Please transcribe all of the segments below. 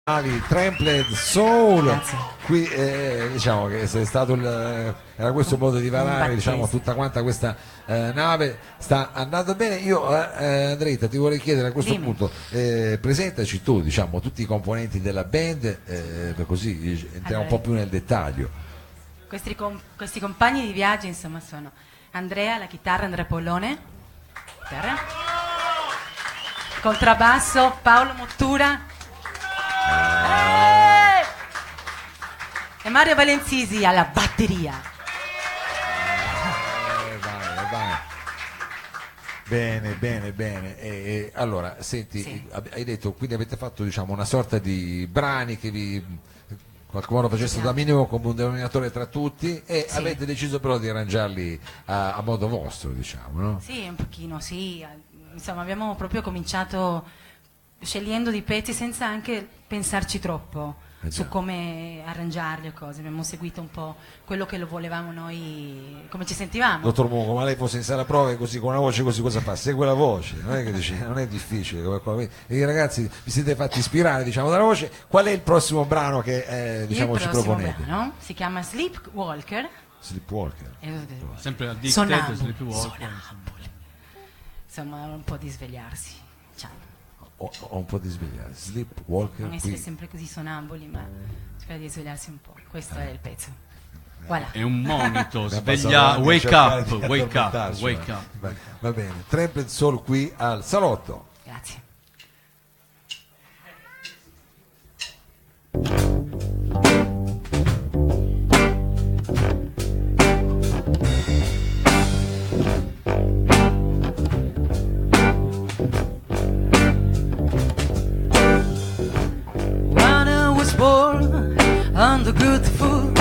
Trampled Soul. Grazie. Qui diciamo che se è stato era questo modo di varare, diciamo, tutta quanta questa nave sta andando bene. Io Andreetta ti vorrei chiedere a questo punto, presentaci tu, diciamo, tutti i componenti della band, così entriamo un po' più nel dettaglio. Questi compagni di viaggio, insomma, sono Andrea alla chitarra, Andrea Pollone chitarra, contrabbasso Paolo Mottura e Mario Valenzisi alla batteria. Vai. Bene. Allora, senti, Sì. hai detto, quindi avete fatto, diciamo, una sorta di brani che vi in qualche modo facessero da minimo come un denominatore tra tutti e Sì. avete deciso però di arrangiarli a modo vostro, diciamo, no? Sì, un pochino, sì. Insomma, abbiamo proprio cominciato scegliendo dei pezzi senza anche pensarci troppo su come arrangiarli o cose. Abbiamo seguito un po' quello che lo volevamo noi, come ci sentivamo. Dottor Mungo, ma lei fosse in sala prove così con una voce così, cosa fa? Segue la voce, non è che dice, non è difficile. E i ragazzi vi siete fatti ispirare, diciamo, dalla voce. Qual è il prossimo brano che diciamo, ci proponete? Il brano si chiama Sleepwalker. Sleepwalker. Sempre Addicted, Sonambuli. Sleepwalker. Insomma, un po' di svegliarsi. Ciao. Ho un po' di svegliare. Sleepwalker. Non essere qui. sempre così sonamboli, ma cercare di svegliarsi un po'. Questo è il pezzo. Voilà. È un monito, Abbiamo sveglia, passato anni a wake cercare up, di wake up, addormentarci, wake ma- up. Va bene. Trampled Soul qui al salotto. Grazie. When I was born on the good food,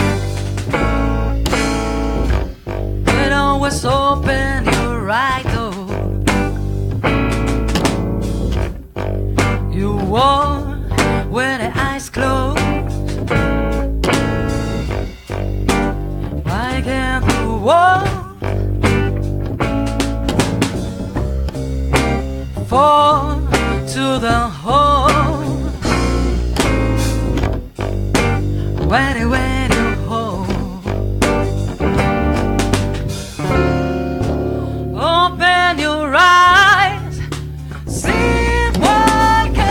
it always open your right door. You walk with the eyes closed. Why can't you walk? Fall to the hole. When you hold, open your eyes, sleepwalker,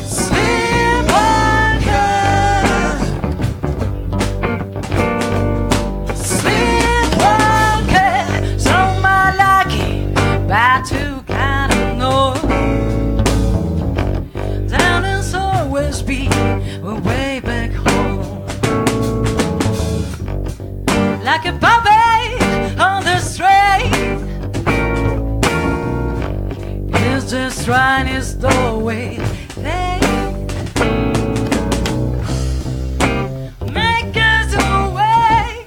sleepwalker, sleepwalker. So my lucky, but you kinda know. Always be way back home, like a puppy on the street. He's just trying his doorway. Make us away.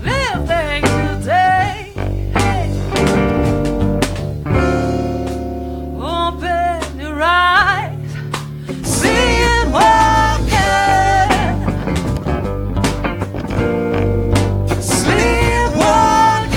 Live things today. Open your eyes, see it walking, sleepwalking.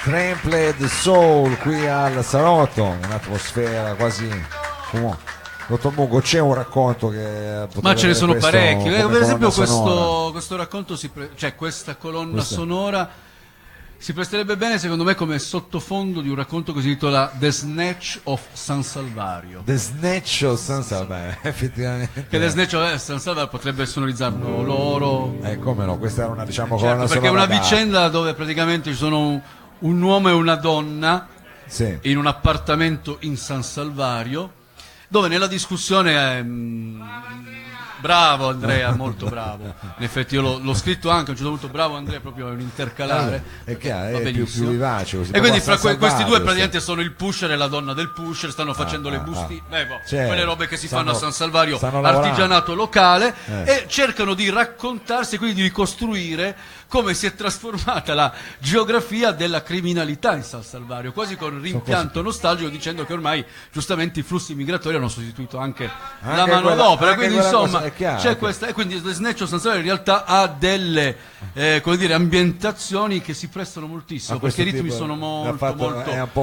Trampled Soul qui al Salotto, un'atmosfera quasi Dottor Mungo, c'è un racconto che ma ce ne sono parecchi, per esempio questo racconto cioè questa colonna sonora si presterebbe bene secondo me come sottofondo di un racconto che si intitola The Snatch of San Salvario. The Snatch of San Salvario, effettivamente. Che The Snatch of San Salvario potrebbe sonorizzarlo loro. Come no, questa era una certo, perché è una vicenda dove praticamente ci sono un uomo e una donna in un appartamento in San Salvario, dove nella discussione bravo Andrea, molto bravo. In effetti io l'ho scritto anche a un certo punto, bravo Andrea, proprio è un intercalare. È chiaro, è più vivace così. E quindi fra questi due praticamente sono il pusher e la donna del pusher, stanno facendo le bustine, quelle robe che si fanno a San Salvario, artigianato locale, e cercano di raccontarsi, quindi di ricostruire come si è trasformata la geografia della criminalità in San Salvario, quasi con rimpianto nostalgico, dicendo che ormai giustamente i flussi migratori hanno sostituito anche la manodopera, quindi insomma c'è questa, e quindi The Snatch of San Salvario in realtà ha delle come dire, ambientazioni che si prestano moltissimo, perché i ritmi sono molto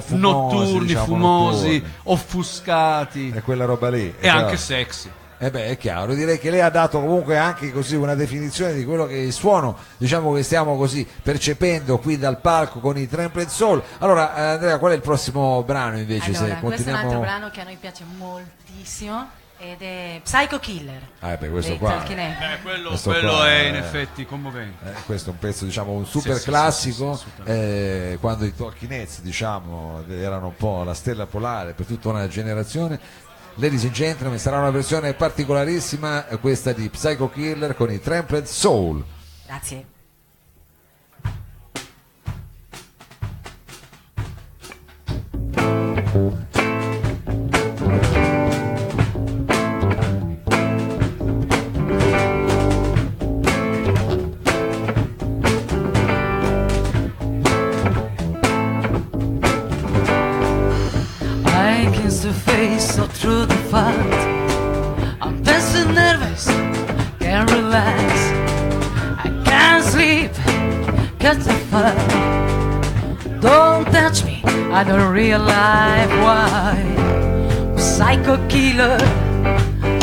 fumosi, notturni, diciamo, fumosi, offuscati, e quella roba lì e anche sexy. È chiaro, direi che lei ha dato comunque anche così una definizione di quello che è il suono, diciamo, che stiamo così percependo qui dal palco con i Trampled Soul. Allora Andrea, qual è il prossimo brano invece? Allora, se questo è un altro continuiamo... brano che a noi piace moltissimo ed è Psycho Killer. Questo qua quello è in effetti commovente. Questo è un pezzo, diciamo, un super classico, quando i Talking Heads, diciamo, erano un po' la stella polare per tutta una generazione. Ladies and gentlemen, sarà una versione particolarissima questa di Psycho Killer con i Trampled Soul. Grazie. To face all through the fight, I'm tense and nervous, can't relax, I can't sleep, catch the fire. Don't touch me, I don't realize why. Psycho Killer,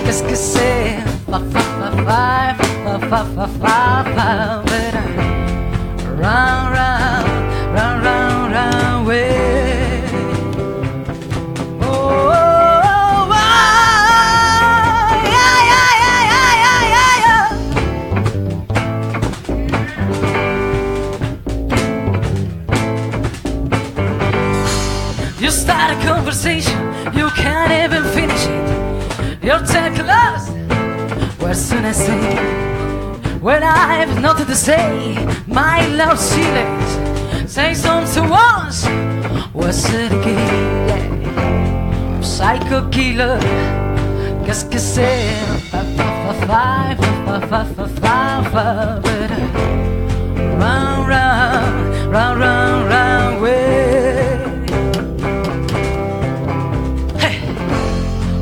qu'est-ce que c'est? Fa fa fa fa fa fa fa fa fa. Round round round round round way. You start a conversation, you can't even finish it. You're too close. Where soon I say, when I've nothing to say, my love silence. Say something once, what's it again? Yeah. Psycho Killer, qu'est-ce que c'est? Fa fa fa fa fa fa fa fa. Round round round round round way.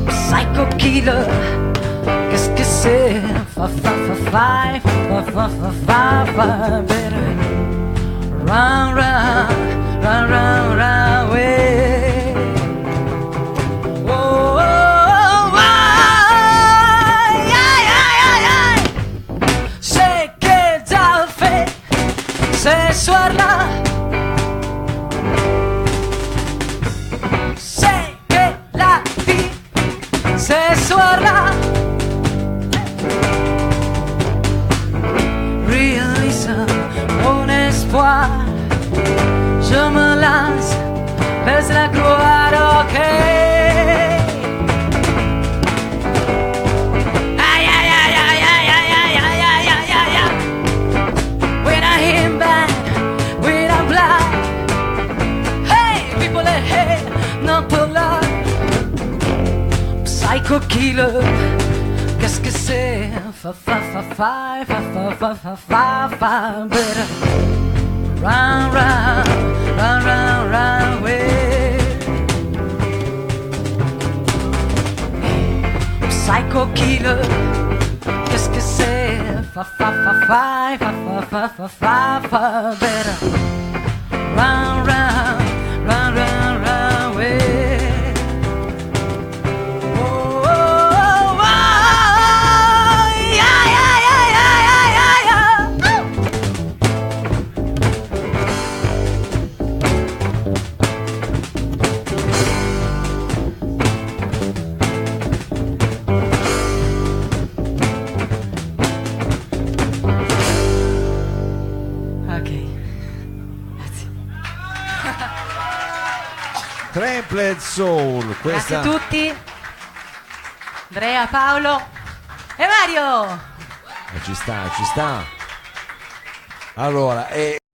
Psycho Killer, qu'est-ce que c'est? Fa fa fa fa fa fa fa fa fa. Better round round round round round way. Oh, oh, oh, yeah, yeah, yeah, yeah. C'est que t'as fait ce soir-là. C'est que la vie ce soir-là, réalise mon espoir. Je me lance, laisse-la croire, ok. Aïe, aïe, aïe, aïe, aïe, aïe, aïe, aïe, aïe, aïe, aïe. When I hit back, when I'm blind. Hey, people ahead, not to lie. Psycho Killer, qu'est-ce que c'est? Fa fa fa fa fa fa fa fa fa fa. Better round round round round round way. Psycho Killer, qu'est-ce que c'est? Fa fa fa fa fa fa fa fa fa. Better round round Trampled Soul. Grazie a tutti. Andrea, Paolo e Mario. Ci sta. Allora,